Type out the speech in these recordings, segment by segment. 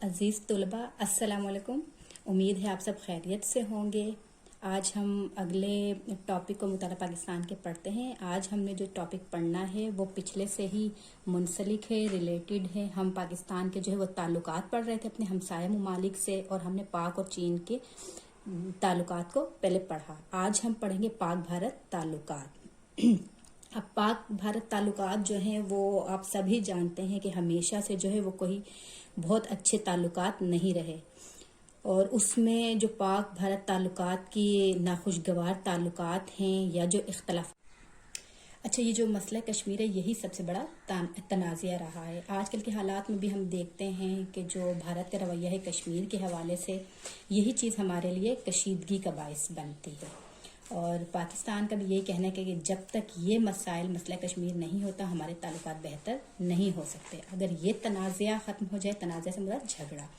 अज़ीज़ तलबा अस्सलाम वालेकुम। उम्मीद है आप सब खैरियत से होंगे। आज हम अगले टॉपिक को मुताला पाकिस्तान के पढ़ते हैं। आज हमने जो टॉपिक पढ़ना है वो पिछले से ही मुंसलिक है, रिलेटेड है। हम पाकिस्तान के जो है वो ताल्लुकात पढ़ रहे थे अपने हमसाया ममालिक से, और हमने पाक और चीन के ताल्लुकात को पहले पढ़ा। आज हम पढ़ेंगे पाक भारत ताल्लुकात। अब पाक भारत ताल्लुकात जो हैं वो आप सभी जानते हैं कि हमेशा से जो है वो कोई बहुत अच्छे ताल्लुकात नहीं रहे, और उसमें जो पाक भारत ताल्लुकात की नाखुशगवार ताल्लुकात हैं या जो इख्तलाफ। अच्छा, ये जो मसला कश्मीर है यही सबसे बड़ा तनाज़ा रहा है। आजकल के हालात में भी हम देखते हैं कि जो भारत का रवैया है कश्मीर के हवाले से, यही चीज़ हमारे लिए कशीदगी का बायस बनती है। और पाकिस्तान का भी यही कहना है कि जब तक ये मसला कश्मीर नहीं होता हमारे ताल्लुकात बेहतर नहीं हो सकते। अगर ये तनाज़ा ख़त्म हो जाए, तनाज़ा से मुराद झगड़ा,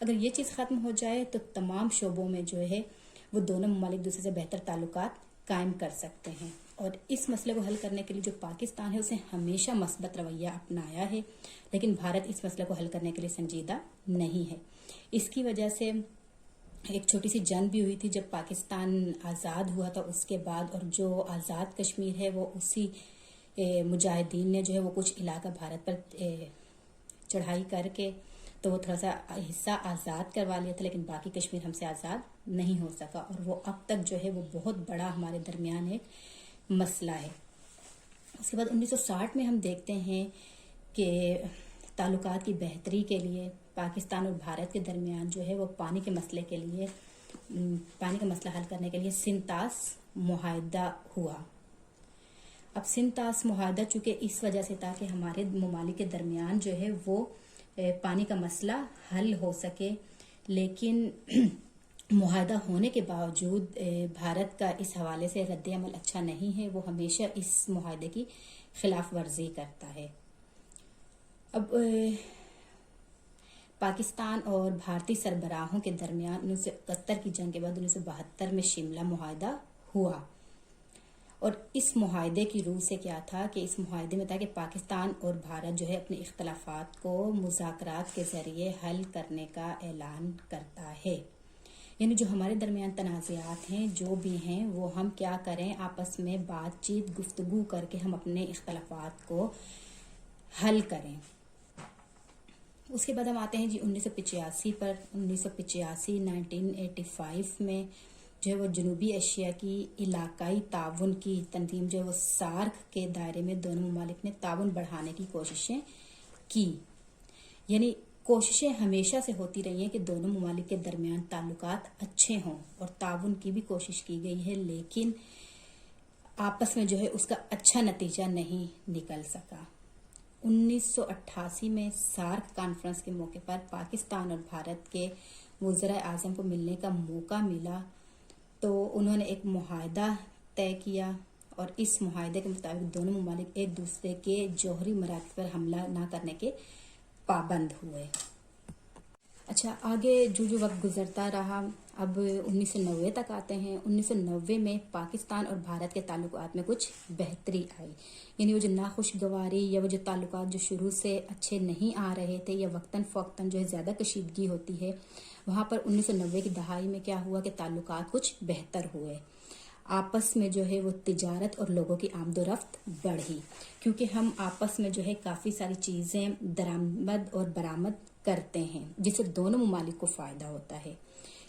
अगर ये चीज़ ख़त्म हो जाए तो तमाम शोबों में जो है वो दोनों ममालिक दूसरे से बेहतर ताल्लुकात कायम कर सकते हैं। और इस मसले को हल करने के लिए जो पाकिस्तान है उसे हमेशा मस्बत रवैया अपनाया है, लेकिन भारत इस मसले को हल करने के लिए संजीदा नहीं है। इसकी वजह से एक छोटी सी जंग भी हुई थी जब पाकिस्तान आज़ाद हुआ था उसके बाद, और जो आज़ाद कश्मीर है वो उसी मुजाहिदीन ने जो है वो कुछ इलाका भारत पर चढ़ाई करके तो वो थोड़ा सा हिस्सा आज़ाद करवा लिया था, लेकिन बाकी कश्मीर हमसे आज़ाद नहीं हो सका, और वो अब तक जो है वो बहुत बड़ा हमारे दरमियान एक मसला है। उसके बाद 1960 में हम देखते हैं कि ताल्लुकात की बेहतरी के लिए पाकिस्तान और भारत के दरमियान जो है वो पानी के मसले के लिए, पानी का मसला हल करने के लिए सिंतास मुआहदा हुआ। अब सिंतास मुआहदा चूँकि इस वजह से था कि हमारे ममालिक के दरमियान जो है वो पानी का मसला हल हो सके, लेकिन मुआहदा होने के बावजूद भारत का इस हवाले से रद्द अमल अच्छा नहीं है। वो हमेशा इस मुआहदे की खिलाफ वर्जी करता है। अब पाकिस्तान और भारतीय सरबराहों के दरमियान 1971 की जंग के बाद 1972 में शिमला मुआहदा हुआ, और इस मुआहदे की रूह से क्या था कि इस मुआहदे में था कि पाकिस्तान और भारत जो है अपने इख्तलाफात को मुज़ाकरात के ज़रिए हल करने का ऐलान करता है। यानी जो हमारे दरमियान तनाज़ात हैं जो भी हैं वो हम क्या करें, आपस में बातचीत गुफ्तगू करके हम अपने इख्तलाफात को हल करें। उसके बाद हम आते हैं जी 1985 पर। 1985 में जो है वो जनूबी एशिया की इलाकाई ताउन की तंजीम जो है वो सार्क के दायरे में दोनों ममालिक ने ताउन बढ़ाने की कोशिशें की। यानी कोशिशें हमेशा से होती रही हैं कि दोनों ममालिक के दरमियान ताल्लुकात अच्छे हों, और ताउन की भी कोशिश की गई है, लेकिन आपस में जो है उसका अच्छा नतीजा नहीं निकल सका। 1988 में सार्क कॉन्फ्रेंस के मौके पर पाकिस्तान और भारत के वज़ीर आज़म को मिलने का मौका मिला, तो उन्होंने एक मुआहदा तय किया, और इस मुआहदे के मुताबिक दोनों ममालिक एक दूसरे के जौहरी मराकज़ पर हमला ना करने के पाबंद हुए। अच्छा, आगे जो वक्त गुजरता रहा, अब 1990 तक आते हैं। 1990 में पाकिस्तान और भारत के ताल्लुकात में कुछ बेहतरी आई। यानी वो जो नाखुशगवारी या वो जो ताल्लुकात जो शुरू से अच्छे नहीं आ रहे थे या वक्तन फ़ौक्तन जो है ज़्यादा कशीदगी होती है, वहाँ पर 1990 की दहाई में क्या हुआ कि ताल्लुकात कुछ बेहतर हुए। आपस में जो है वो तिजारत और लोगों की आमदोरफ्त बढ़ी, क्योंकि हम आपस में जो है काफ़ी सारी चीज़ें दरामद और बरामद करते हैं जिससे दोनों ममालिक को फ़ायदा होता है।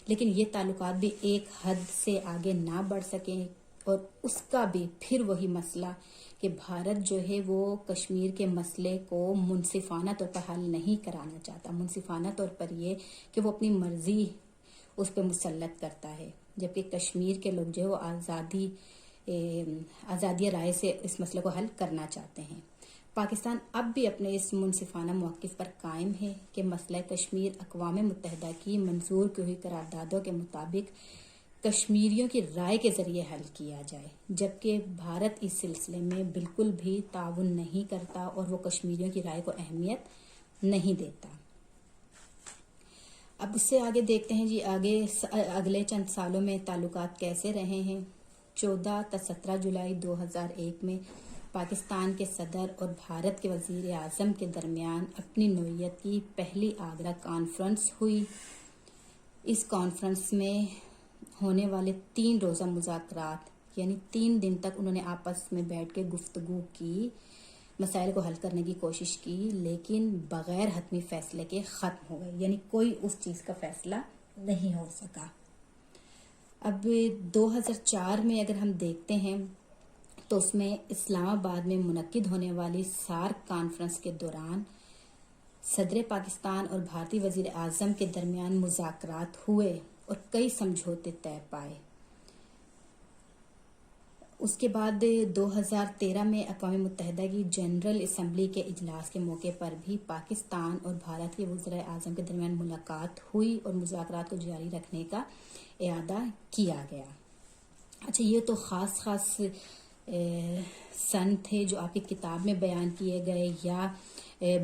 लेकिन ये ताल्लुकात भी एक हद से आगे ना बढ़ सके, और उसका भी फिर वही मसला कि भारत जो है वो कश्मीर के मसले को मुनसिफाना तौर पर हल नहीं कराना चाहता। मुनसिफाना तौर पर ये कि वो अपनी मर्जी उस पर मुसल्लत करता है, जबकि कश्मीर के लोग जो है वो आज़ादी राय से इस मसले को हल करना चाहते हैं। पाकिस्तान अब भी अपने इस मुनसिफाना मौक़िफ़ पर कायम है कि मसला कश्मीर अक़वाम मुत्तहिदा की मंजूर की हुई करारदादों के मुताबिक कश्मीरियों की राय के ज़रिए हल किया जाए, जबकि भारत इस सिलसिले में बिल्कुल भी ताउन नहीं करता और वो कश्मीरियों की राय को अहमियत नहीं देता। अब उससे आगे देखते हैं जी, आगे अगले चंद सालों में ताल्लुकात कैसे रहे हैं। 14 से 17 जुलाई 2001 में پاکستان کے صدر اور بھارت کے وزیر اعظم کے درمیان اپنی نوعیت کی پہلی آگرہ کانفرنس ہوئی۔ اس کانفرنس میں ہونے والے 3 روزہ مذاکرات یعنی 3 دن تک انہوں نے آپس میں بیٹھ کے گفتگو کی، مسائل کو حل کرنے کی کوشش کی، لیکن بغیر حتمی فیصلے کے ختم ہو گئے، یعنی کوئی اس چیز کا فیصلہ نہیں ہو سکا۔ اب 2004 میں اگر ہم دیکھتے ہیں تو اس میں اسلام آباد میں منعقد ہونے والی سارک کانفرنس کے دوران صدر پاکستان اور بھارتی وزیر اعظم کے درمیان مذاکرات ہوئے اور کئی سمجھوتے طے پائے۔ اس کے بعد 2013 میں اقوام متحدہ کی جنرل اسمبلی کے اجلاس کے موقع پر بھی پاکستان اور بھارت کے وزراء اعظم کے درمیان ملاقات ہوئی اور مذاکرات کو جاری رکھنے کا اعادہ کیا گیا۔ اچھا، یہ تو خاص سن تھے جو آپ کی کتاب میں بیان کیے گئے یا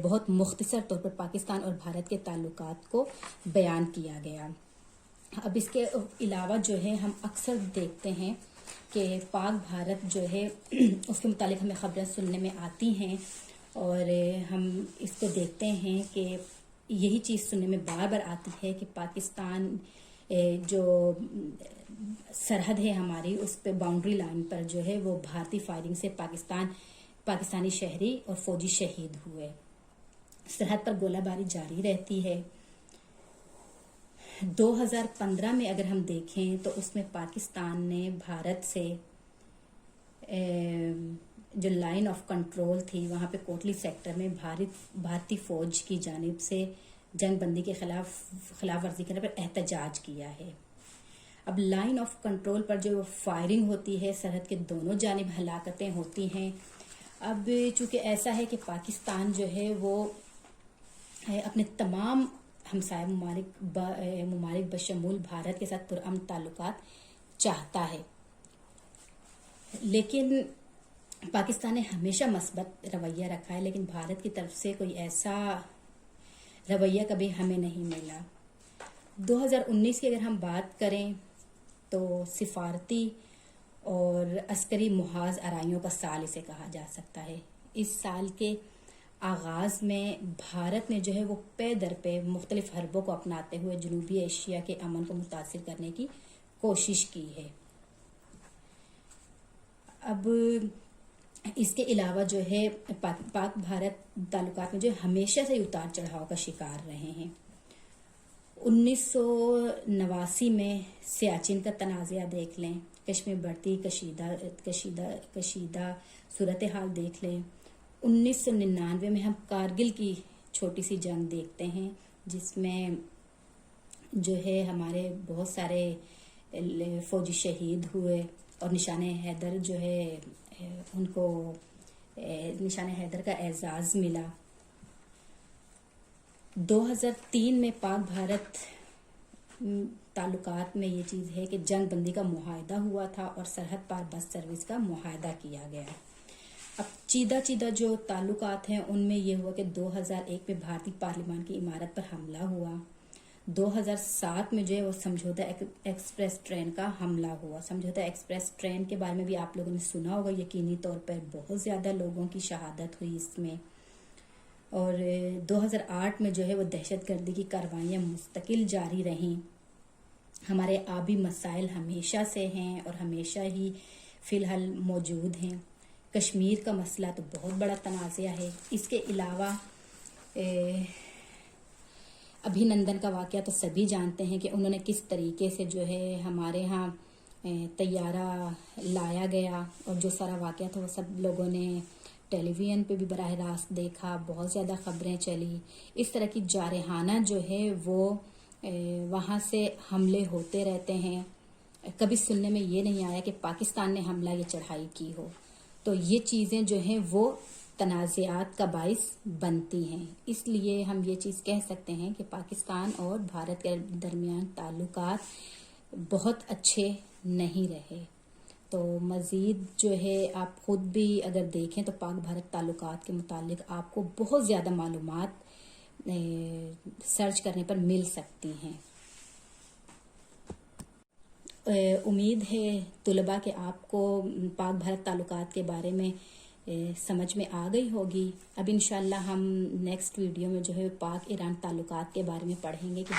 بہت مختصر طور پر پاکستان اور بھارت کے تعلقات کو بیان کیا گیا۔ اب اس کے علاوہ جو ہے ہم اکثر دیکھتے ہیں کہ پاک بھارت جو ہے اس کے متعلق ہمیں خبریں سننے میں آتی ہیں اور ہم اس کو دیکھتے ہیں کہ یہی چیز سننے میں بار بار آتی ہے کہ پاکستان جو سرحد ہے ہماری، اس پہ باؤنڈری لائن پر جو ہے وہ بھارتی فائرنگ سے پاکستانی شہری اور فوجی شہید ہوئے۔ سرحد پر گولہ باری جاری رہتی ہے۔ 2015 میں اگر ہم دیکھیں تو اس میں پاکستان نے بھارت سے جو لائن آف کنٹرول تھی وہاں پہ کوٹلی سیکٹر میں بھارتی فوج کی جانب سے جنگ بندی کے خلاف ورزی کرنے پر احتجاج کیا ہے۔ اب لائن آف کنٹرول پر جو فائرنگ ہوتی ہے، سرحد کے دونوں جانب ہلاکتیں ہوتی ہیں۔ اب چونکہ ایسا ہے کہ پاکستان جو ہے وہ اپنے تمام ہمسائے ممالک بشمول بھارت کے ساتھ پرامن تعلقات چاہتا ہے، لیکن پاکستان نے ہمیشہ مثبت رویہ رکھا ہے، لیکن بھارت کی طرف سے کوئی ایسا رویہ کبھی ہمیں نہیں ملا۔ 2019 کی اگر ہم بات کریں تو سفارتی اور عسکری محاذ آرائیوں کا سال اسے کہا جا سکتا ہے۔ اس سال کے آغاز میں بھارت نے جو ہے وہ پے در پے مختلف حربوں کو اپناتے ہوئے جنوبی ایشیا کے امن کو متاثر کرنے کی کوشش کی ہے۔ اب اس کے علاوہ جو ہے پاک بھارت تعلقات میں جو ہمیشہ سے اتار چڑھاؤ کا شکار رہے ہیں۔ 1989 میں سیاچن کا تنازعہ دیکھ لیں، کشمیر بڑھتی کشیدہ صورتحال دیکھ لیں۔ 1999 میں ہم کارگل کی چھوٹی سی جنگ دیکھتے ہیں جس میں جو ہے ہمارے بہت سارے فوجی شہید ہوئے اور نشان حیدر جو ہے ان کو نشان حیدر کا اعزاز ملا۔ 2003 میں پاک بھارت تعلقات میں یہ چیز ہے کہ جنگ بندی کا معاہدہ ہوا تھا اور سرحد پار بس سروس کا معاہدہ کیا گیا۔ اب چیدہ جو تعلقات ہیں ان میں یہ ہوا کہ 2001 میں بھارتی پارلیمان کی عمارت پر حملہ ہوا۔ 2007 میں جو ہے وہ سمجھوتہ ایکسپریس ٹرین کا حملہ ہوا۔ سمجھوتہ ایکسپریس ٹرین کے بارے میں بھی آپ لوگوں نے سنا ہوگا، یقینی طور پر بہت زیادہ لوگوں کی شہادت ہوئی اس میں۔ اور 2008 میں جو ہے وہ دہشت گردی کی کارروائیاں مستقل جاری رہیں۔ ہمارے آبی مسائل ہمیشہ سے ہیں اور ہمیشہ ہی فی الحال موجود ہیں۔ کشمیر کا مسئلہ تو بہت بڑا تنازعہ ہے۔ اس کے علاوہ ابھینندن کا واقعہ تو سبھی جانتے ہیں کہ انہوں نے کس طریقے سے جو ہے ہمارے ہاں طیارہ لایا گیا، اور جو سارا واقعہ تھا وہ سب لوگوں نے ٹیلی ویژن پہ بھی براہ راست دیکھا، بہت زیادہ خبریں چلی۔ اس طرح کی جارحانہ جو ہے وہ وہاں سے حملے ہوتے رہتے ہیں۔ کبھی سننے میں یہ نہیں آیا کہ پاکستان نے حملہ یا چڑھائی کی ہو۔ تو یہ چیزیں جو ہیں وہ تنازعات کا باعث بنتی ہیں۔ اس لیے ہم یہ چیز کہہ سکتے ہیں کہ پاکستان اور بھارت کے درمیان تعلقات بہت اچھے نہیں رہے۔ تو مزید جو ہے آپ خود بھی اگر دیکھیں تو پاک بھارت تعلقات کے متعلق آپ کو بہت زیادہ معلومات سرچ کرنے پر مل سکتی ہیں۔ امید ہے طلباء کہ آپ کو پاک بھارت تعلقات کے بارے میں سمجھ میں آ گئی ہوگی. اب انشاءاللہ ہم نیکسٹ ویڈیو میں جو ہے پاک ایران تعلقات کے بارے میں پڑھیں گے کہ